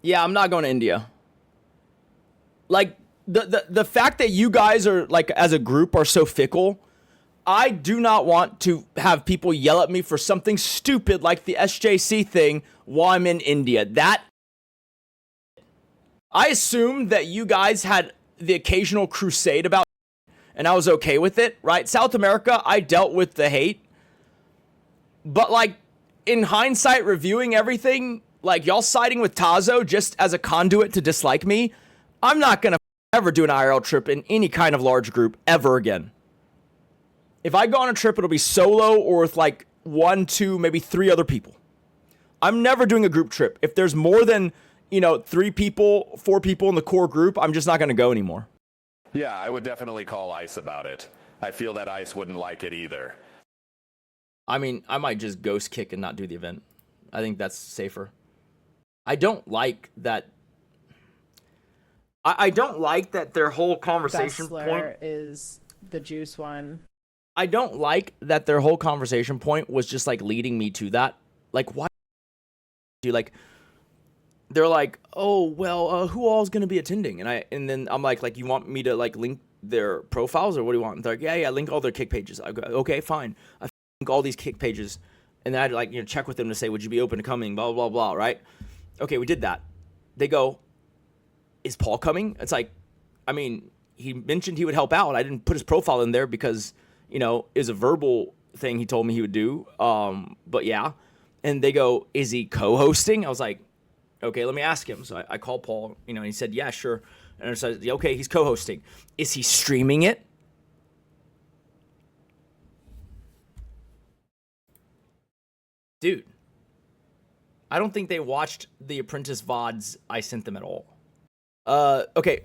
Yeah, I'm not going to India. Like, the fact that you guys are, like, as a group are so fickle, I do not want to have people yell at me for something stupid like the SJC thing while I'm in India. I assumed that you guys had the occasional crusade about it, and I was okay with it, right? South America, I dealt with the hate. But, like, in hindsight, reviewing everything, like, y'all siding with Tazo just as a conduit to dislike me, I'm not going to ever do an IRL trip in any kind of large group ever again. If I go on a trip, it'll be solo or with, like, 1, 2, maybe 3 other people. I'm never doing a group trip. If there's more than, 3 people, 4 people in the core group, I'm just not going to go anymore. Yeah, I would definitely call ICE about it. I feel that ICE wouldn't like it either. I mean, I might just ghost kick and not do the event. I think that's safer. I don't like that. I don't like that their whole conversation point is the juice one. I don't like that their whole conversation point was just like leading me to that. Like, why do you like? They're like, oh well, who all is gonna be attending? And then I'm like, you want me to like link their profiles or what do you want? And they're like, yeah, link all their kick pages. I go, okay, fine. I link all these kick pages, and then I'd like check with them to say, would you be open to coming? Blah blah blah. Right? Okay, we did that. They go, is Paul coming? It's like, I mean, he mentioned he would help out. I didn't put his profile in there because, it was a verbal thing he told me he would do. But yeah. And they go, is he co-hosting? I was like, okay, let me ask him. So I called Paul, and he said, yeah, sure. And I said, okay, he's co-hosting. Is he streaming it? Dude, I don't think they watched the Apprentice VODs I sent them at all. Okay,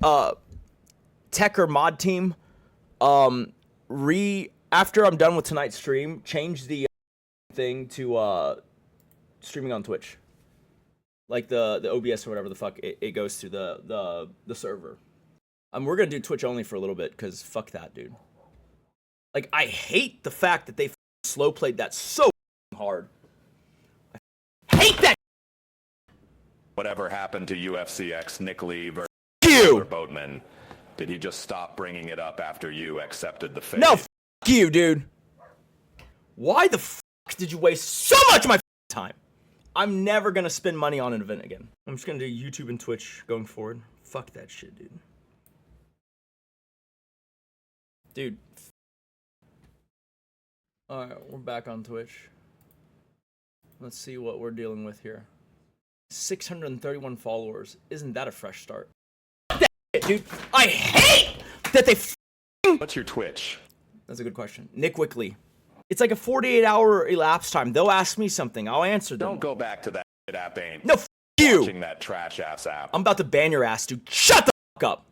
tech or mod team, after I'm done with tonight's stream, change the thing to streaming on Twitch, like the OBS or whatever the fuck it goes to the server. We're gonna do Twitch only for a little bit because fuck that, dude. Like, I hate the fact that they slow played that so hard. I hate that. Whatever happened to UFCX Nicklee versus Boatman? Did he just stop bringing it up after you accepted the fate? No, f*** you, dude. Why the fuck did you waste so much of my time? I'm never gonna spend money on an event again. I'm just gonna do YouTube and Twitch going forward. Fuck that shit, dude. Dude. Alright, we're back on Twitch. Let's see what we're dealing with here. 631 followers. Isn't that a fresh start? That shit, dude. I hate that they What's your Twitch? That's a good question. Nicklee. It's like a 48-hour elapsed time. They'll ask me something. I'll answer them. Don't go back to that shit app, ain't. No, f*** you. Watching that trash-ass app. I'm about to ban your ass, dude. Shut the fuck up.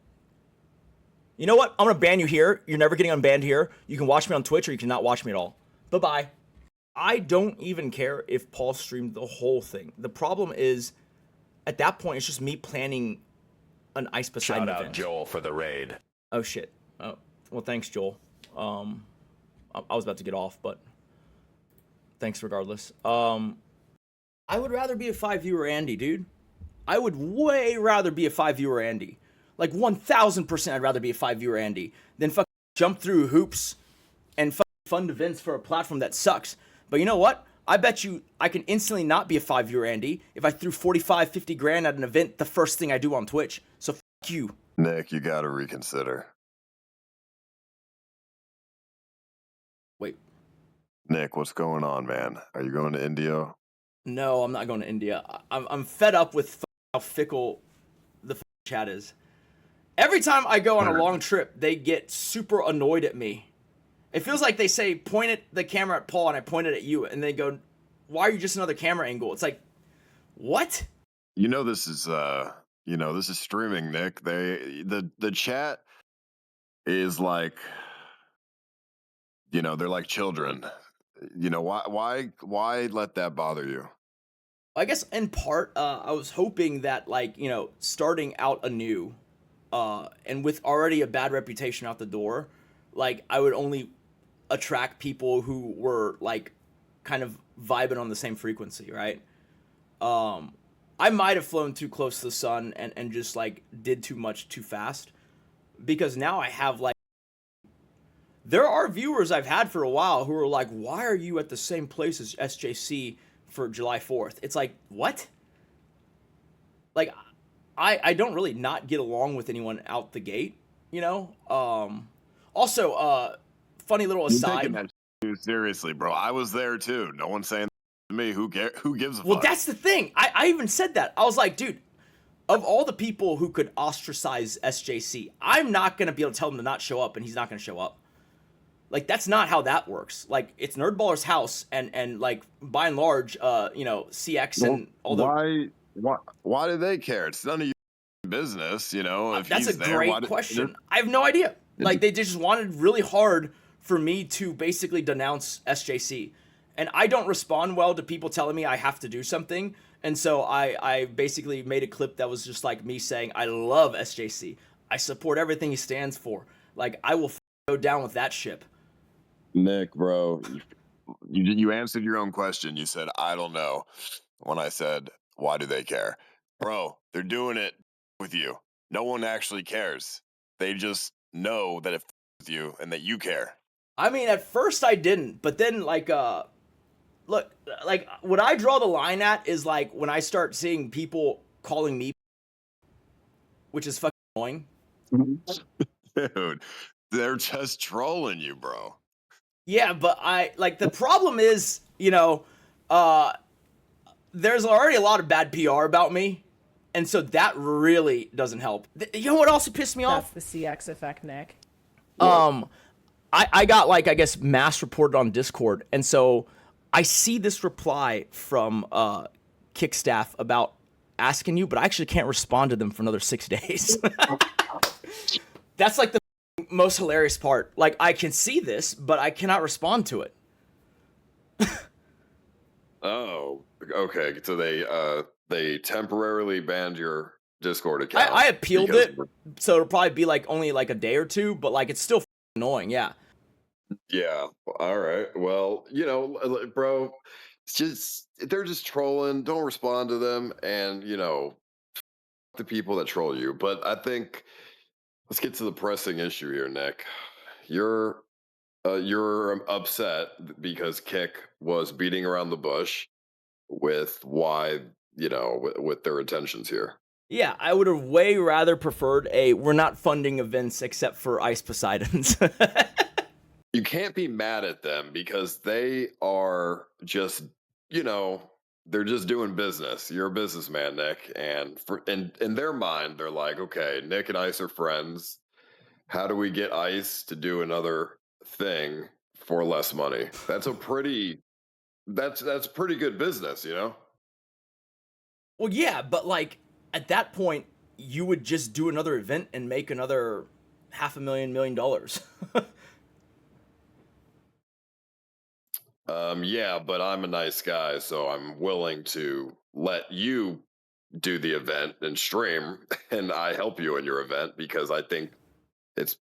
You know what? I'm going to ban you here. You're never getting unbanned here. You can watch me on Twitch or you cannot watch me at all. Bye-bye. I don't even care if Paul streamed the whole thing. The problem is, at that point, it's just me planning an Ice Poseidon event. Shout out Joel for the raid. Oh, shit. Oh, well, thanks, Joel. I was about to get off, but thanks regardless. I would rather be a 5-viewer Andy, dude. I would way rather be a 5-viewer Andy. Like 1,000% I'd rather be a 5-viewer Andy than fucking jump through hoops and fucking fund events for a platform that sucks. But you know what? I bet you I can instantly not be a 5-viewer Andy if I threw 45, 50 grand at an event the first thing I do on Twitch. So fuck you. Nick, you gotta reconsider. Wait. Nick, what's going on, man? Are you going to India? No, I'm not going to India. I'm fed up with how fickle the chat is. Every time I go on a long trip, they get super annoyed at me. It feels like they say, point at the camera at Paul, and I point it at you, and they go, why are you just another camera angle? It's like, what? This is this is streaming, Nick. The chat is like, they're like children. Why let that bother you? I guess in part, I was hoping that starting out anew, and with already a bad reputation out the door, I would only attract people who were kind of vibing on the same frequency, right? I might have flown too close to the sun and just like did too much too fast, because now I have like, there are viewers I've had for a while who are like, why are you at the same place as SJC for July 4th? It's like, what? Like, I don't really not get along with anyone out the gate, you know? Also, funny little You're aside. taking that too seriously, bro. I was there too. No one's saying to me. Who gives a Well, fuck? that's the thing. I even said that. I was like, dude, of all the people who could ostracize SJC, I'm not going to be able to tell him to not show up, and he's not going to show up. Like, that's not how that works. Like, it's Nerdballer's house, and like, by and large, you know, CX and all the... Why do they care? It's none of your business, you know. If That's he's a there, great question. I have no idea. Like, they just wanted really hard for me to basically denounce SJC. And I don't respond well to people telling me I have to do something. And so I basically made a clip that was just like me saying, I love SJC. I support everything he stands for. Like, I will go down with that ship. Nick, bro, you answered your own question. You said, I don't know. When I said, why do they care? Bro, they're doing it with you. No one actually cares. They just know that it with you and that you care. I mean, at first I didn't, but then like, look, like what I draw the line at is like when I start seeing people calling me, which is fucking annoying. Dude, they're just trolling you, bro. Yeah, but I like the problem is, you know, there's already a lot of bad PR about me, and so that really doesn't help. You know what also pissed me off? That's the CX effect, Nick. I got like, I guess, mass reported on Discord, and so I see this reply from Kick staff about asking you, but I actually can't respond to them for another 6 days. That's like the most hilarious part. Like, I can see this, but I cannot respond to it. Oh, okay. So they temporarily banned your Discord account. I appealed it, so it'll probably be like only like a day or two, but like it's still annoying. Yeah. Yeah. All right. Well, you know, bro, it's just they're just trolling. Don't respond to them, and you know, the people that troll you. But I think let's get to the pressing issue here, Nick. You're upset because Kick was beating around the bush with why, you know, with their intentions here. Yeah, I would have way rather preferred we're not funding events except for Ice Poseidons. You can't be mad at them because they are just, you know, they're just doing business. You're a businessman, Nick, and in their mind, they're like, okay, Nick and Ice are friends. How do we get Ice to do another thing for less money? That's pretty good business, you know? Well, yeah, but like at that point, you would just do another event and make another $500,000 $1 million. Yeah, but I'm a nice guy, so I'm willing to let you do the event and stream, and I help you in your event because I think it's,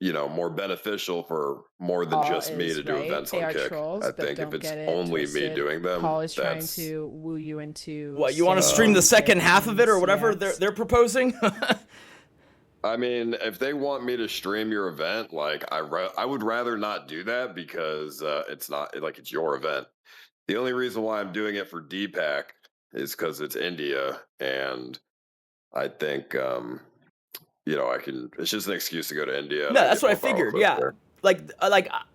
you know, more beneficial for more than just me to do events They on are Kick. trolls, I but think if don't it's get it only me twisted. doing them, Paul is trying that's to woo you into. What, you want to staying stream the on second Kick half of it or and whatever CX? they're proposing? I mean, if they want me to stream your event, like I would rather not do that because it's not like it's your event. The only reason why I'm doing it for DPAC is because it's India, and I think you know, I can. It's just an excuse to go to India. No, that's what I figured. Yeah, like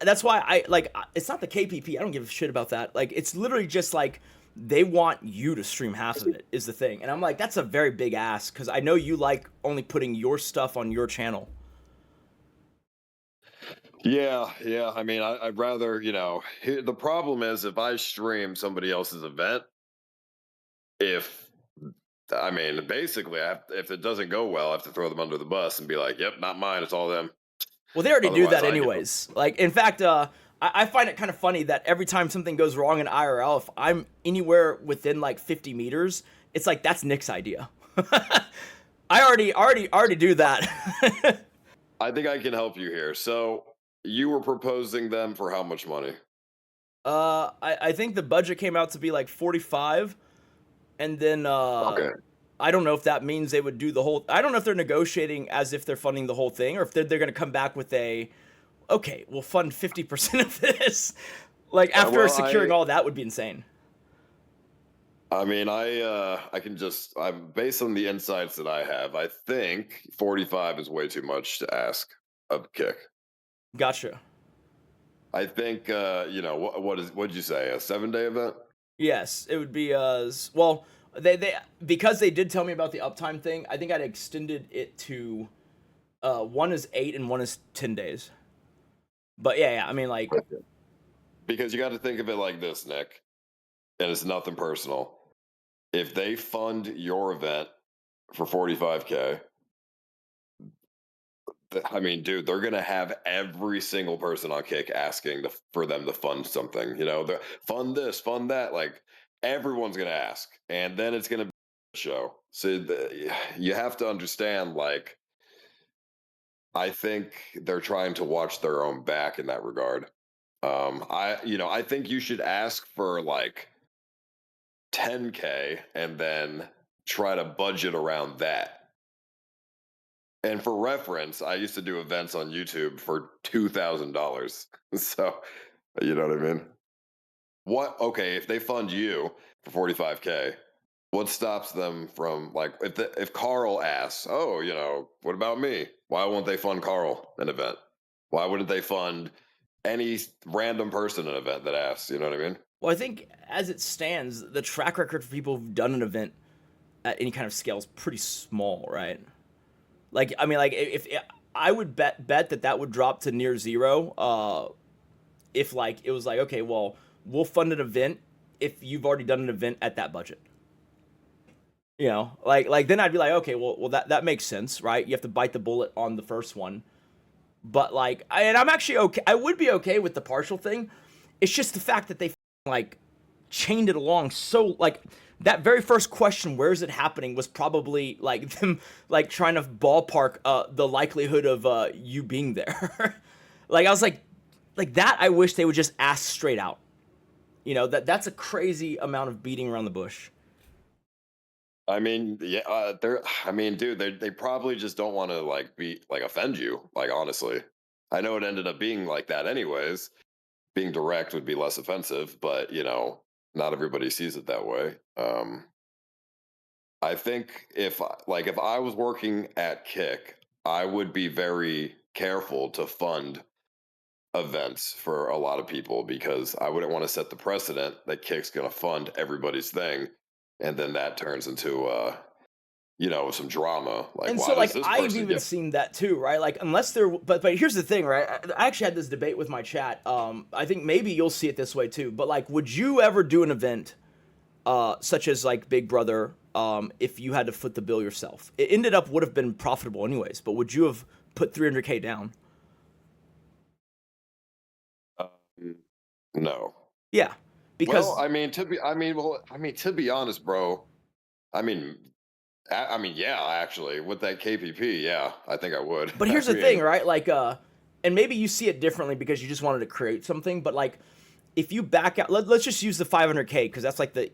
that's why I like. It's not the KPP. I don't give a shit about that. Like, it's literally just like they want you to stream half of it is the thing, and I'm like, that's a very big ask because I know you like only putting your stuff on your channel. Yeah. I mean, I'd rather, you know. The problem is if I stream somebody else's event, if I mean, basically, if it doesn't go well, I have to throw them under the bus and be like, "Yep, not mine. It's all them." Well, they already do Otherwise, that anyways. Like, in fact, I find it kind of funny that every time something goes wrong in IRL, if I'm anywhere within like 50 meters, it's like that's Nick's idea. I already do that. I think I can help you here. So you were proposing them for how much money? I think the budget came out to be like 45, and then Okay. I don't know if that means they would do the whole. I don't know if they're negotiating as if they're funding the whole thing, or if they're going to come back with a, okay, we'll fund 50% of this. Like after Well, securing all that would be insane. I mean, I can just I'm based on the insights that I have. I think 45 is way too much to ask of Kick. Gotcha. I think what'd you say? A 7-day event? Yes, it would be well, they because they did tell me about the uptime thing. I think I'd extended it to one is 8 and one is 10 days. But yeah, I mean like Because you got to think of it like this, Nick, and it's nothing personal. If they fund your event for 45K, I mean, dude, they're gonna have every single person on Kick asking for them to fund something. Fund this, fund that. Like everyone's gonna ask, and then it's gonna be a show. So you have to understand. Like, I think they're trying to watch their own back in that regard. I think you should ask for like 10K and then try to budget around that. And for reference, I used to do events on YouTube for $2,000. So, you know what I mean? Okay, if they fund you for 45K, what stops them from like if Carl asks, "Oh, what about me? Why won't they fund Carl an event? Why wouldn't they fund any random person an event that asks?" You know what I mean? well, I think as it stands, the track record for people who've done an event at any kind of scale is pretty small, right? Like, I mean, like if I would bet that would drop to near zero, if like it was like, okay, well, we'll fund an event if you've already done an event at that budget. Like then I'd be like, okay, well that makes sense, right? You have to bite the bullet on the first one, but like, and I'm actually okay. I would be okay with the partial thing. It's just the fact that they like chained it along so like that very first question, where is it happening, was probably like them like trying to ballpark the likelihood of you being there. Like I was like that. I wish they would just ask straight out. That's a crazy amount of beating around the bush. I mean, yeah, they're. I mean, dude, they probably just don't want to like be like offend you. Like honestly, I know it ended up being like that anyways. Being direct would be less offensive, but not everybody sees it that way. I think if I was working at Kick, I would be very careful to fund events for a lot of people because I wouldn't want to set the precedent that Kick's going to fund everybody's thing, and then that turns into some drama. Like, And why so, does like, this I've person even get? seen that too, right? Like, unless they're, but here's the thing, right? I actually had this debate with my chat. I think maybe you'll see it this way too. But like, would you ever do an event, such as like Big Brother, if you had to foot the bill yourself? It ended up would have been profitable anyways. But would you have put 300K down? Um, no. Yeah, because Well, to be honest, bro. I mean, yeah, actually, with that KPP, yeah, I think I would. But I here's the thing, mean, right? Like, and maybe you see it differently because you just wanted to create something. But like, if you back out, let's just use the 500K because that's like the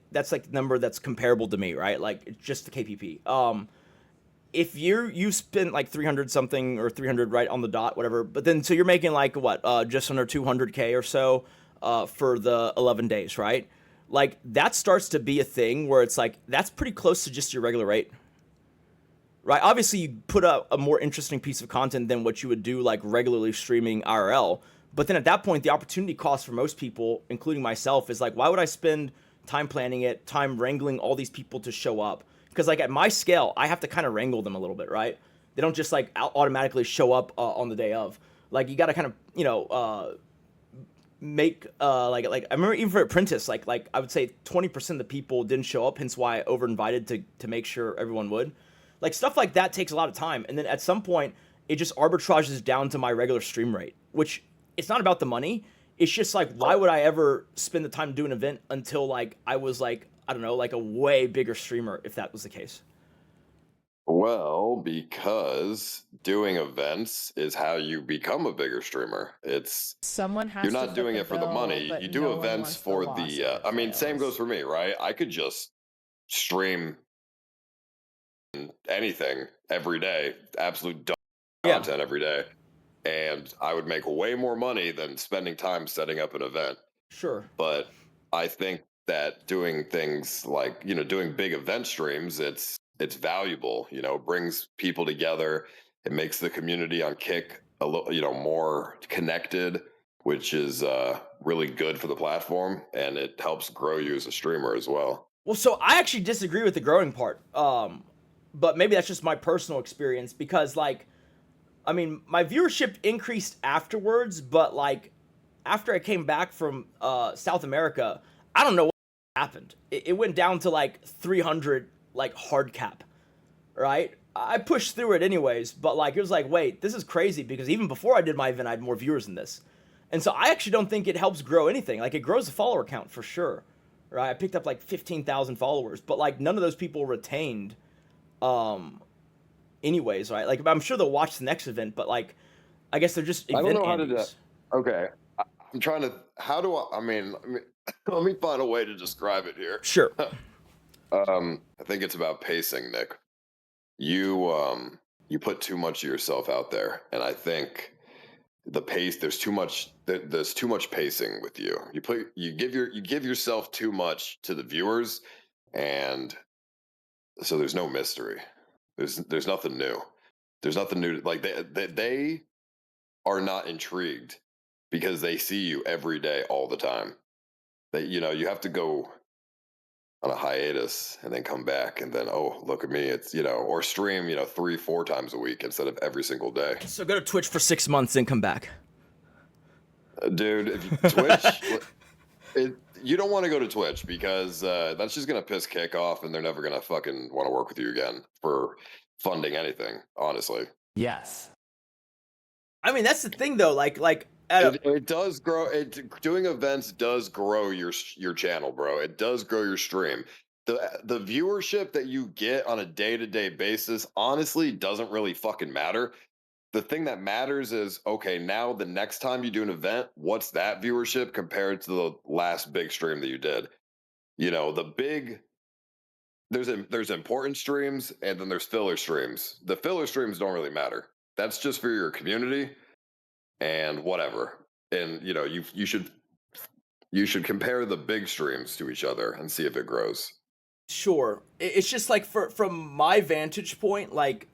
number that's comparable to me, right? Like, it's just the KPP. If you spent like 300 something or 300 right on the dot, whatever. But then so you're making like what, just under 200K or so, for the 11 days, right? Like that starts to be a thing where it's like that's pretty close to just your regular rate. Right, obviously you put out a more interesting piece of content than what you would do like regularly streaming IRL. But then at that point, the opportunity cost for most people, including myself, is like, why would I spend time planning it, time wrangling all these people to show up? Because like at my scale, I have to kind of wrangle them a little bit, right? They don't just like automatically show up on the day of. Like you got to kind of make like I remember even for Apprentice, like I would say 20% of the people didn't show up, hence why I over invited to make sure everyone would. Like stuff like that takes a lot of time, and then at some point it just arbitrages down to my regular stream rate, which it's not about the money. It's just like, why would I ever spend the time to do an event until like I was like, I don't know, like a way bigger streamer if that was the case. Well, because doing events is how you become a bigger streamer. Someone You're has to not foot doing the it for the bill, money. but You do no one events wants the for loss if it I mean, same goes fails. for me, right? I could just stream anything every day, absolute Yeah, content every day, and I would make way more money than spending time setting up an event. sure. But I think that doing things like, doing big event streams, it's valuable, it brings people together. It makes the community on Kick a little, more connected, which is really good for the platform, and it helps grow you as a streamer as well. Well, so I actually disagree with the growing part. But maybe that's just my personal experience because, like, I mean, my viewership increased afterwards, but like, after I came back from South America, I don't know what happened. It went down to like 300, like hard cap, right? I pushed through it anyways, but like, it was like, wait, this is crazy because even before I did my event, I had more viewers than this. And so I actually don't think it helps grow anything. Like, it grows the follower count for sure, right? I picked up like 15,000 followers, but like, none of those people retained anyways, right? Like, I'm sure they'll watch the next event, but like, I guess they're just I don't event know how to do andies. Okay. I'm trying to, how do I mean, let me find a way to describe it here. Sure. I think it's about pacing, Nick. You put too much of yourself out there, and I think the pace there's too much pacing with you. You give yourself too much to the viewers, and so there's no mystery. There's nothing new. There's nothing new. Like they are not intrigued because they see you every day, all the time. That you have to go on a hiatus and then come back and then, oh, look at me, it's, or stream 3-4 times a week instead of every single day. So go to Twitch for 6 months and come back. Dude, if Twitch, you don't want to go to Twitch because that's just gonna piss Kick off and they're never gonna fucking want to work with you again for funding anything, honestly. Yes. I mean, that's the thing though. Like at a, It does grow. Doing events does grow your channel, bro. It does grow your stream. The viewership that you get on a day-to-day basis honestly doesn't really fucking matter. The thing that matters is, okay, now the next time you do an event, what's that viewership compared to the last big stream that you did? The big there's important streams and then there's filler streams. The filler streams don't really matter. That's just for your community and whatever. And you should compare the big streams to each other and see if it grows. sure, it's just like from my vantage point, like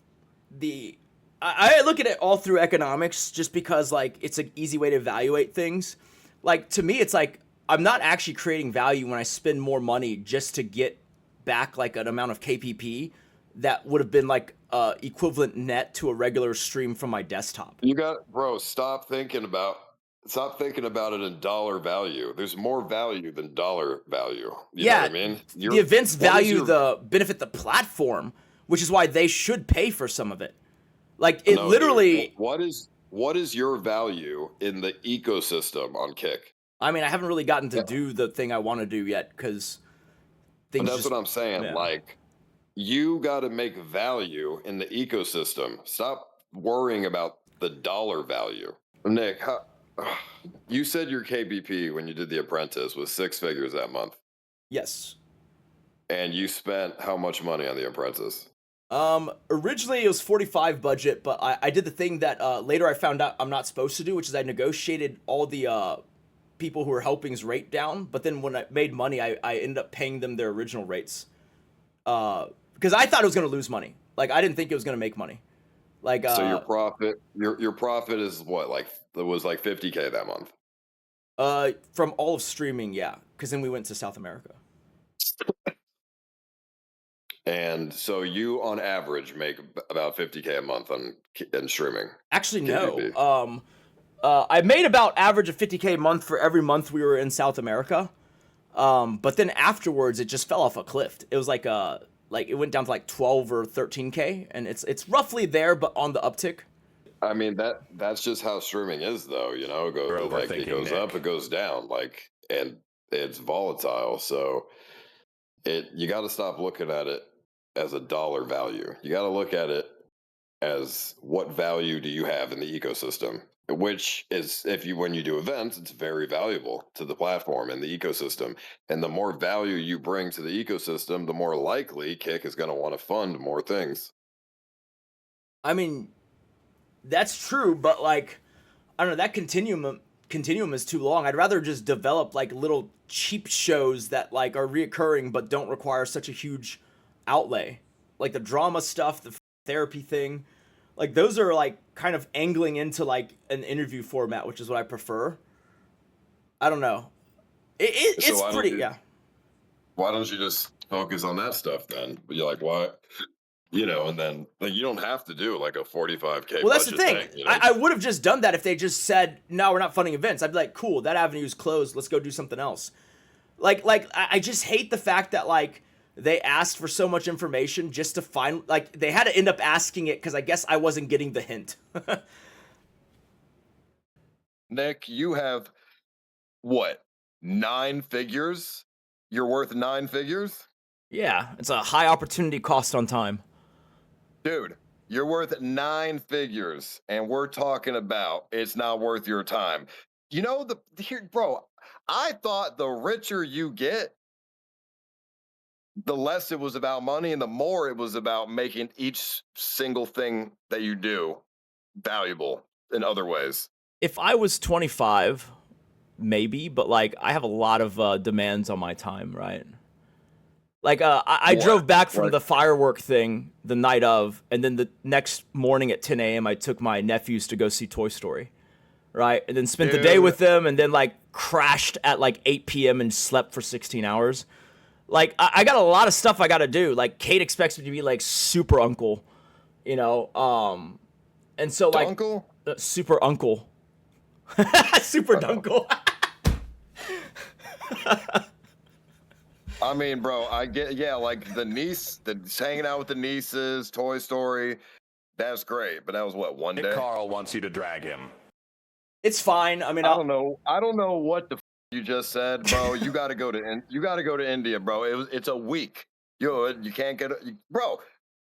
the I look at it all through economics just because like it's an easy way to evaluate things. Like to me, it's like I'm not actually creating value when I spend more money just to get back like an amount of KPP that would have been like equivalent net to a regular stream from my desktop. Bro, stop thinking about it in dollar value. There's more value than dollar value. You know what Yeah, I mean? the events What is value your the benefit the platform, which is why they should pay for some of it. Like it no, dude, literally. what is your value in the ecosystem on Kick? I mean, I haven't really gotten to Yeah. do the thing I want to do yet because But things that's just. what I'm saying. Yeah. Like, you got to make value in the ecosystem. Stop worrying about the dollar value. Nick, you said your KBP when you did The Apprentice was 6 figures that month, Yes. and you spent how much money on The Apprentice? Originally it was 45 budget, but I did the thing that later I found out I'm not supposed to do, which is I negotiated all the people who were helping's rate down. But then when I made money, I ended up paying them their original rates. Because I thought it was gonna lose money. Like I didn't think it was gonna make money. Like So your profit is what, like it was like 50K that month. from all of streaming, yeah. Because then we went to South America. And so you on average make about 50K a month in streaming. Actually, KBP. no. I made about average of 50K a month for every month we were in South America. But then afterwards, it just fell off a cliff. It was like it went down to like 12 or 13K, and it's roughly there, but on the uptick. I mean that's just how streaming is, though. It You're goes like it overthinking, goes up, Nick. it goes down, and it's volatile. So you got to stop looking at it as a dollar value. You got to look at it as what value do you have in the ecosystem, which is, if you, when you do events, it's very valuable to the platform and the ecosystem. And the more value you bring to the ecosystem, the more likely Kick is going to want to fund more things. I mean, that's true, but like, I don't know, that continuum is too long. I'd rather just develop like little cheap shows that like are reoccurring but don't require such a huge outlay. Like the drama stuff, the therapy thing. Like those are like kind of angling into like an interview format, which is what I prefer. I don't know. It's pretty, yeah. Why don't you just focus on that stuff then? You're like, what? You know, and then like you don't have to do like a 45K. Well, that's the thing. thing, you know? I would have just done that if they just said, no, we're not funding events. I'd be like, cool, that avenue's closed. Let's go do something else. Like I just hate the fact that like they asked for so much information just to find, like they had to end up asking it because I guess I wasn't getting the hint. Nick, you have what? 9 figures? You're worth 9 figures? Yeah, it's a high opportunity cost on time. Dude, you're worth 9 figures, and we're talking about it's not worth your time. You know, bro, I thought the richer you get, the less it was about money, and the more it was about making each single thing that you do valuable in other ways. If I was 25, maybe, but like I have a lot of demands on my time, right? Like I drove back from the firework thing the night of, and then the next morning at 10 a.m. I took my nephews to go see Toy Story, right? And then spent the day with them, and then like crashed at like 8 p.m. and slept for 16 hours. Like I got a lot of stuff I got to do. Like Kate expects me to be like super uncle, you know, and so like uncle, super uncle, super dunkle. I mean, bro, I get, yeah, like the niece, hanging out with the nieces, Toy Story, that's great. But that was what, one day? Carl wants you to drag him. It's fine. I mean, I don't know what the you just said, bro. You got to go to India, bro. It's a week. You can't get bro.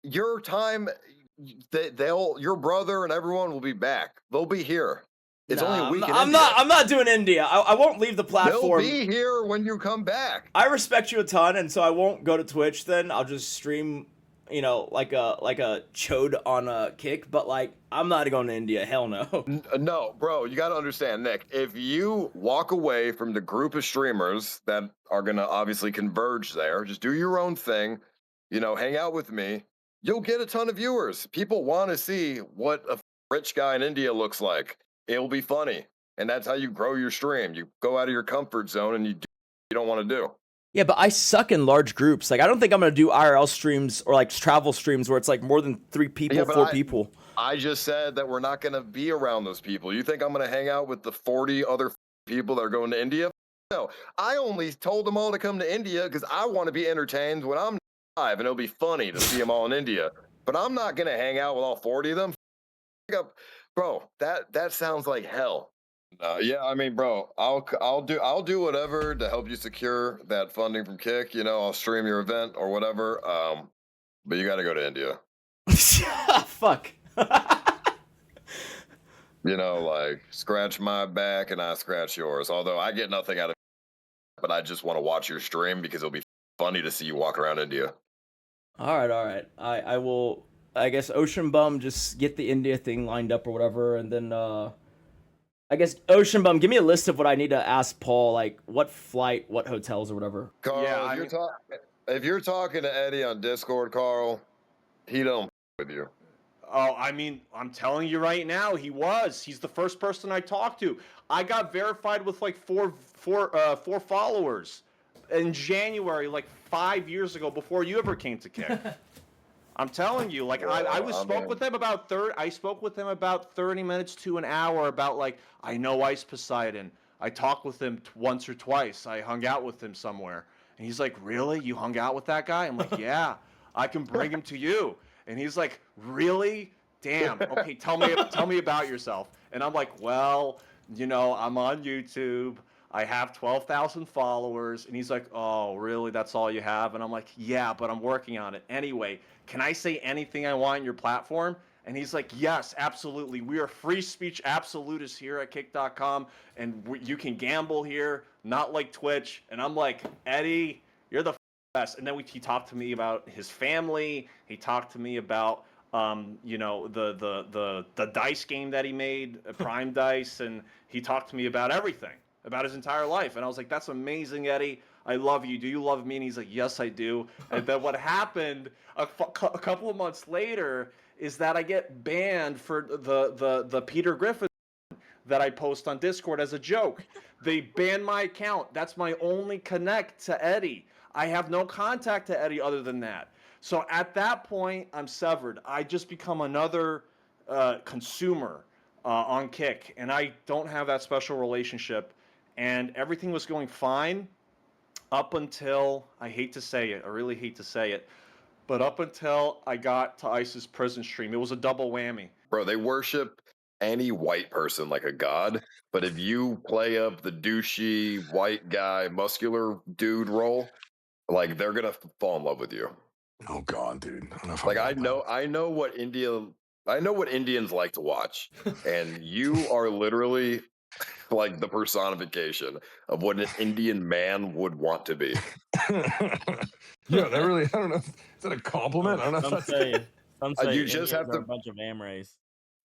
Your time, your brother and everyone will be back. They'll be here. It's only a week. I'm not doing India. I won't leave the platform. They'll be here when you come back. I respect you a ton, and so I won't go to Twitch. Then I'll just stream, you know, like a chode on a Kick. But like, I'm not going to India. Hell no. No, bro. You got to understand, Nick. If you walk away from the group of streamers that are gonna obviously converge there, just do your own thing. You know, hang out with me. You'll get a ton of viewers. People want to see what a rich guy in India looks like. It'll be funny. And that's how you grow your stream. You go out of your comfort zone and you do what you don't want to do. Yeah, but I suck in large groups. Like, I don't think I'm going to do IRL streams or like travel streams where it's like more than 3 people, 4 people. I just said that we're not going to be around those people. You think I'm going to hang out with the 40 other people that are going to India? No, I only told them all to come to India because I want to be entertained when I'm live, and it'll be funny to see them all in India. But I'm not going to hang out with all 40 of them. Bro, that sounds like hell. Yeah, I mean, bro, I'll do whatever to help you secure that funding from Kick. You know, I'll stream your event or whatever. But you got to go to India. Fuck. You know, like scratch my back and I scratch yours. Although I get nothing out of it, but I just want to watch your stream because it'll be funny to see you walk around India. All right. I will. I guess Ocean Bum, just get the India thing lined up or whatever, and then I guess Ocean Bum, give me a list of what I need to ask Paul, like what flight, what hotels or whatever. Carl, yeah, if you're talking to Eddie on Discord, Carl, he don't with you. Oh, I mean, I'm telling you right now, he's the first person I talked to. I got verified with like four followers in January, like 5 years ago, before you ever came to Kick. I'm telling you, like I spoke with them about 30 minutes to an hour about like, I know Ice Poseidon. I talked with him once or twice. I hung out with him somewhere. And he's like, really? You hung out with that guy? I'm like, yeah, I can bring him to you. And he's like, really? Damn. Okay, tell me about yourself. And I'm like, well, you know, I'm on YouTube. I have 12,000 followers. And he's like, oh, really? That's all you have? And I'm like, yeah, but I'm working on it. Anyway, can I say anything I want on your platform? And he's like, yes, absolutely. We are free speech absolutists here at kick.com. And you can gamble here, not like Twitch. And I'm like, Eddie, you're the best. And then he talked to me about his family. He talked to me about the dice game that he made, Prime Dice, and he talked to me about everything, about his entire life. And I was like, that's amazing, Eddie. I love you. Do you love me? And he's like, yes, I do. And then what happened a couple of months later is that I get banned for the Peter Griffin that I post on Discord as a joke. They banned my account. That's my only connect to Eddie. I have no contact to Eddie other than that. So at that point, I'm severed. I just become another consumer on Kick, and I don't have that special relationship. And everything was going fine up until, I hate to say it, I really hate to say it, but up until I got to ISIS prison stream. It was a double whammy. Bro, they worship any white person like a god, but if you play up the douchey white guy, muscular dude role, like they're gonna fall in love with you. Oh God, dude. I don't know if Like I know what Indians like to watch, and you are literally like the personification of what an Indian man would want to be. Yeah, that really. I don't know. Is that a compliment? I don't know. Some say You just Indians have are to- a bunch of amrays.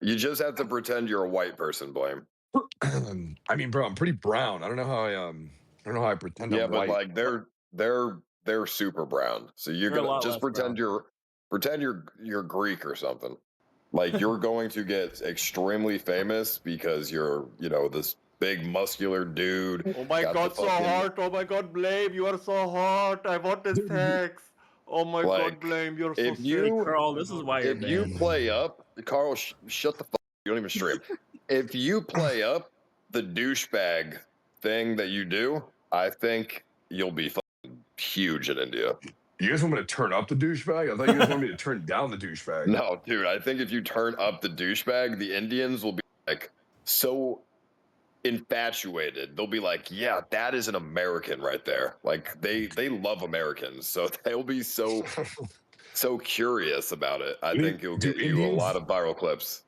You just have to pretend you're a white person, Blame. I mean, bro, I'm pretty brown. I don't know how I pretend Yeah, I'm but white. like they're super brown. So you're They're a gonna lot just less pretend you're Greek or something. Like you're going to get extremely famous because you're, this big muscular dude. Oh my got the God, so fucking- hot. Oh my God, Blame, you are so hot. I want this sex. Oh my God, Like, Blame, you're so if sick. you Carl, this is why you're if you banned. play up, Carl, shut the fuck. You don't even stream. If you play up the douchebag thing that you do, I think you'll be fucking huge in India. You guys want me to turn up the douchebag? I thought you guys wanted me to turn down the douchebag. No, dude, I think if you turn up the douchebag, the Indians will be like so infatuated. They'll be like, yeah, that is an American right there. Like they love Americans, so they'll be so curious about it. I think you'll do get you a Indians- lot of viral clips.